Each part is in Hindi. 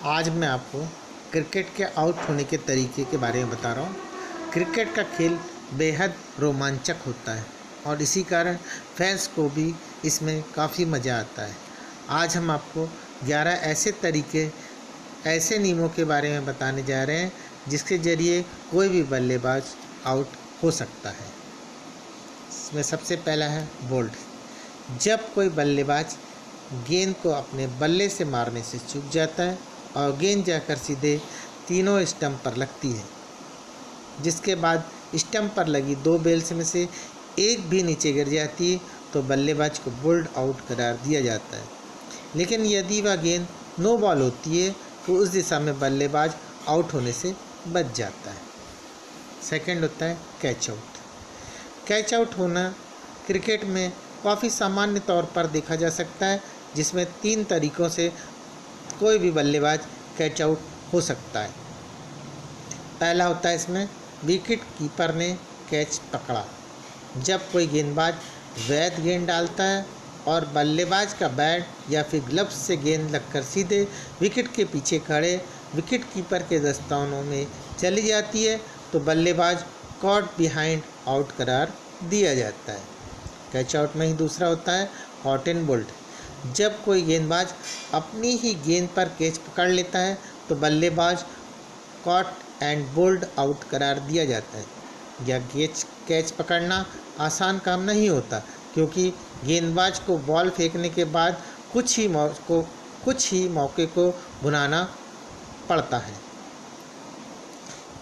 आज मैं आपको क्रिकेट के आउट होने के तरीके के बारे में बता रहा हूँ। क्रिकेट का खेल बेहद रोमांचक होता है और इसी कारण फैंस को भी इसमें काफ़ी मज़ा आता है। आज हम आपको 11 ऐसे तरीके, ऐसे नियमों के बारे में बताने जा रहे हैं जिसके ज़रिए कोई भी बल्लेबाज आउट हो सकता है। इसमें सबसे पहला है बोल्ड। जब कोई बल्लेबाज गेंद को अपने बल्ले से मारने से चूक जाता है और गेंद जाकर सीधे तीनों स्टंप पर लगती है, जिसके बाद स्टंप पर लगी 2 बेल्स में से एक भी नीचे गिर जाती है, तो बल्लेबाज को बोल्ड आउट करार दिया जाता है। लेकिन यदि वह गेंद नो बॉल होती है तो उस दिशा में बल्लेबाज आउट होने से बच जाता है। सेकंड होता है कैच आउट। कैच आउट होना क्रिकेट में काफ़ी सामान्य तौर पर देखा जा सकता है, जिसमें 3 तरीक़ों से कोई भी बल्लेबाज कैच आउट हो सकता है। पहला होता है इसमें विकेट कीपर ने कैच पकड़ा। जब कोई गेंदबाज वैध गेंद डालता है और बल्लेबाज का बैट या फिर ग्लव्स से गेंद लगकर सीधे विकेट के पीछे खड़े विकेट कीपर के दस्तानों में चली जाती है, तो बल्लेबाज कॉट बिहाइंड आउट करार दिया जाता है। कैच आउट में ही दूसरा होता है हॉट एंड बोल्ड। जब कोई गेंदबाज अपनी ही गेंद पर कैच पकड़ लेता है तो बल्लेबाज कॉट एंड बोल्ड आउट करार दिया जाता है। यह कैच पकड़ना आसान काम नहीं होता, क्योंकि गेंदबाज को बॉल फेंकने के बाद कुछ ही मौके को भुनाना पड़ता है।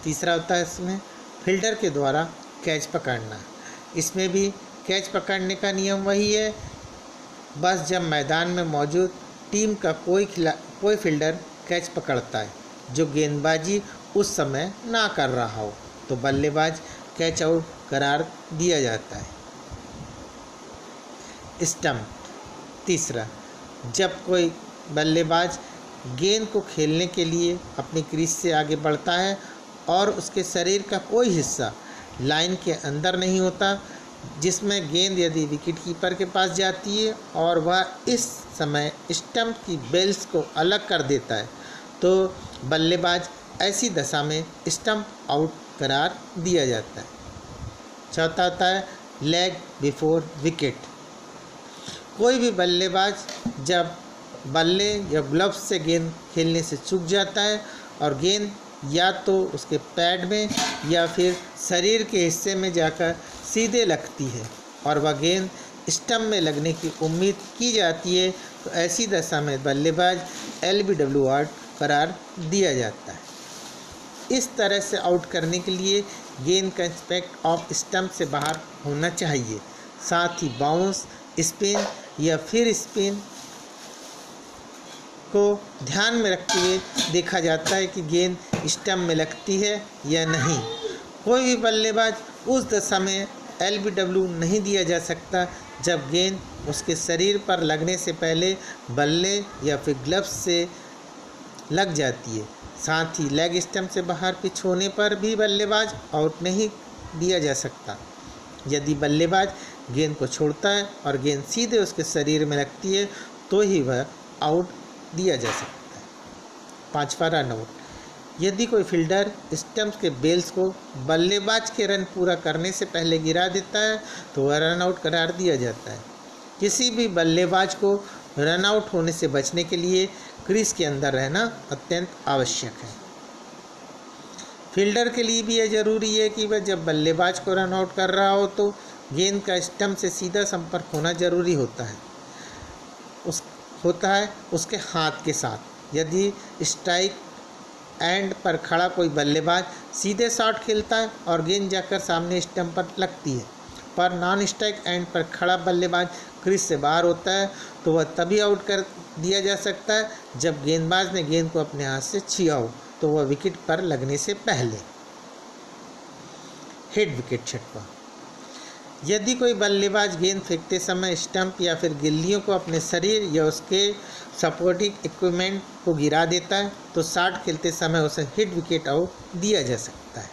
तीसरा होता है इसमें फील्डर के द्वारा कैच पकड़ना। इसमें भी कैच पकड़ने का नियम वही है, बस जब मैदान में मौजूद टीम का कोई फील्डर कैच पकड़ता है जो गेंदबाजी उस समय ना कर रहा हो, तो बल्लेबाज कैच आउट करार दिया जाता है। स्टंप। तीसरा, जब कोई बल्लेबाज गेंद को खेलने के लिए अपनी क्रीज से आगे बढ़ता है और उसके शरीर का कोई हिस्सा लाइन के अंदर नहीं होता, जिसमें गेंद यदि विकेट कीपर के पास जाती है और वह इस समय स्टंप की बेल्स को अलग कर देता है, तो बल्लेबाज ऐसी दशा में स्टंप आउट करार दिया जाता है। चौथा होता है लेग बिफोर विकेट। कोई भी बल्लेबाज जब बल्ले या ग्लव्स से गेंद खेलने से चूक जाता है और गेंद या तो उसके पैड में या फिर शरीर के हिस्से में जाकर सीधे लगती है और वह गेंद स्टंप में लगने की उम्मीद की जाती है, तो ऐसी दशा में बल्लेबाज LBW आउट करार दिया जाता है। इस तरह से आउट करने के लिए गेंद का इंस्पेक्ट ऑफ स्टंप से बाहर होना चाहिए। साथ ही बाउंस, स्पिन या फिर स्पिन को ध्यान में रखते हुए देखा जाता है कि गेंद स्टंप में लगती है या नहीं। कोई भी बल्लेबाज उस दशा में LBW नहीं दिया जा सकता जब गेंद उसके शरीर पर लगने से पहले बल्ले या फिर ग्लव्स से लग जाती है। साथ ही लेग स्टंप से बाहर पिच होने पर भी बल्लेबाज आउट नहीं दिया जा सकता। यदि बल्लेबाज गेंद को छोड़ता है और गेंद सीधे उसके शरीर में लगती है तो ही वह आउट दिया जा सकता है। पांचवा रन आउट। यदि कोई फील्डर स्टंप के बेल्स को बल्लेबाज के रन पूरा करने से पहले गिरा देता है तो वह रन आउट करार दिया जाता है। किसी भी बल्लेबाज को रन आउट होने से बचने के लिए क्रीज के अंदर रहना अत्यंत आवश्यक है। फील्डर के लिए भी यह जरूरी है कि वह जब बल्लेबाज को रन आउट कर रहा हो तो गेंद का स्टंप से सीधा संपर्क होना जरूरी होता है उसके हाथ के साथ। यदि स्ट्राइक एंड पर खड़ा कोई बल्लेबाज सीधे शॉट खेलता है और गेंद जाकर सामने स्टंप पर लगती है, पर नॉन स्ट्राइक एंड पर खड़ा बल्लेबाज क्रीज से बाहर होता है, तो वह तभी आउट कर दिया जा सकता है जब गेंदबाज ने गेंद को अपने हाथ से छुआ हो, तो वह विकेट पर लगने से पहले। हेड विकेट छटवा। यदि कोई बल्लेबाज गेंद फेंकते समय स्टंप या फिर गिल्लियों को अपने शरीर या उसके सपोर्टिंग इक्विपमेंट को गिरा देता है तो शॉट खेलते समय उसे हिट विकेट आउट दिया जा सकता है।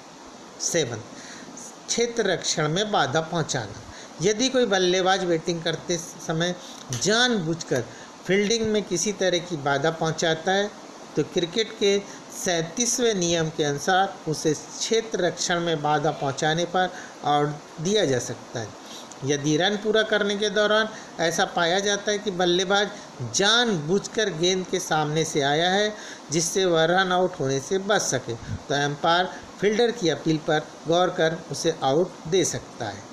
7. क्षेत्र रक्षण में बाधा पहुंचाना। यदि कोई बल्लेबाज बैटिंग करते समय जानबूझकर फील्डिंग में किसी तरह की बाधा पहुंचाता है तो क्रिकेट के 37वें नियम के अनुसार उसे क्षेत्र रक्षण में बाधा पहुंचाने पर आउट दिया जा सकता है। यदि रन पूरा करने के दौरान ऐसा पाया जाता है कि बल्लेबाज जानबूझकर गेंद के सामने से आया है जिससे वह रन आउट होने से बच सके तो एम्पायर फील्डर की अपील पर गौर कर उसे आउट दे सकता है।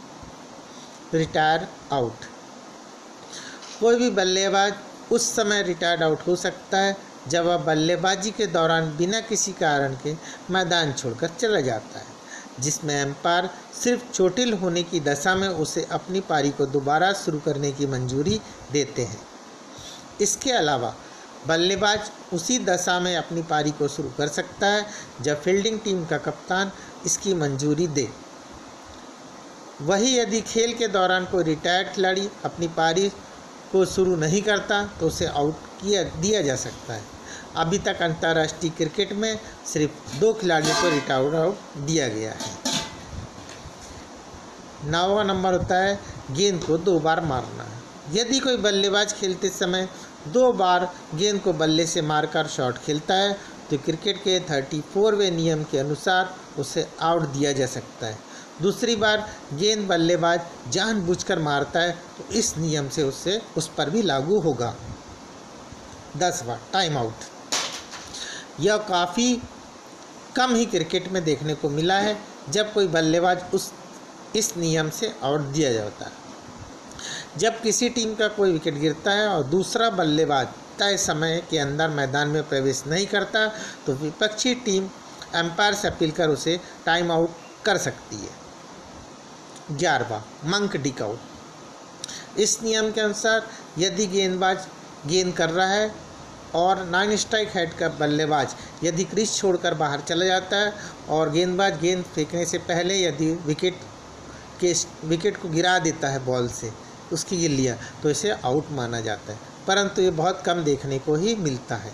Retire out. कोई भी बल्लेबाज उस समय रिटायर्ड आउट हो सकता है जब वह बल्लेबाजी के दौरान बिना किसी कारण के मैदान छोड़कर चला जाता है, जिसमें एम्पायर सिर्फ चोटिल होने की दशा में उसे अपनी पारी को दोबारा शुरू करने की मंजूरी देते हैं। इसके अलावा बल्लेबाज उसी दशा में अपनी पारी को शुरू कर सकता है जब फील्डिंग टीम का कप्तान इसकी मंजूरी दे। वही यदि खेल के दौरान कोई रिटायर्ड खिलाड़ी अपनी पारी को शुरू नहीं करता तो उसे आउट दिया जा सकता है। अभी तक अंतर्राष्ट्रीय क्रिकेट में सिर्फ 2 खिलाड़ियों को रिटायर्ड आउट दिया गया है। 9वां नंबर होता है गेंद को 2 बार मारना। यदि कोई बल्लेबाज खेलते समय 2 बार गेंद को बल्ले से मारकर शॉट खेलता है तो क्रिकेट के 34वें नियम के अनुसार उसे आउट दिया जा सकता है। दूसरी बार गेंद बल्लेबाज जानबूझकर मारता है तो इस नियम से उस पर भी लागू होगा। 10वां टाइम आउट। यह काफ़ी कम ही क्रिकेट में देखने को मिला है जब कोई बल्लेबाज इस नियम से आउट दिया जाता है। जब किसी टीम का कोई विकेट गिरता है और दूसरा बल्लेबाज तय समय के अंदर मैदान में प्रवेश नहीं करता तो विपक्षी टीम एम्पायर से अपील कर उसे टाइम आउट कर सकती है। 11वां मंक डिक आउट। इस नियम के अनुसार यदि गेंदबाज गेंद कर रहा है और 9 स्ट्राइक हेड का बल्लेबाज यदि क्रीज छोड़कर बाहर चला जाता है और गेंदबाज गेंद फेंकने से पहले यदि विकेट को गिरा देता है बॉल से उसकी गिल्लियाँ तो इसे आउट माना जाता है, परंतु ये बहुत कम देखने को ही मिलता है।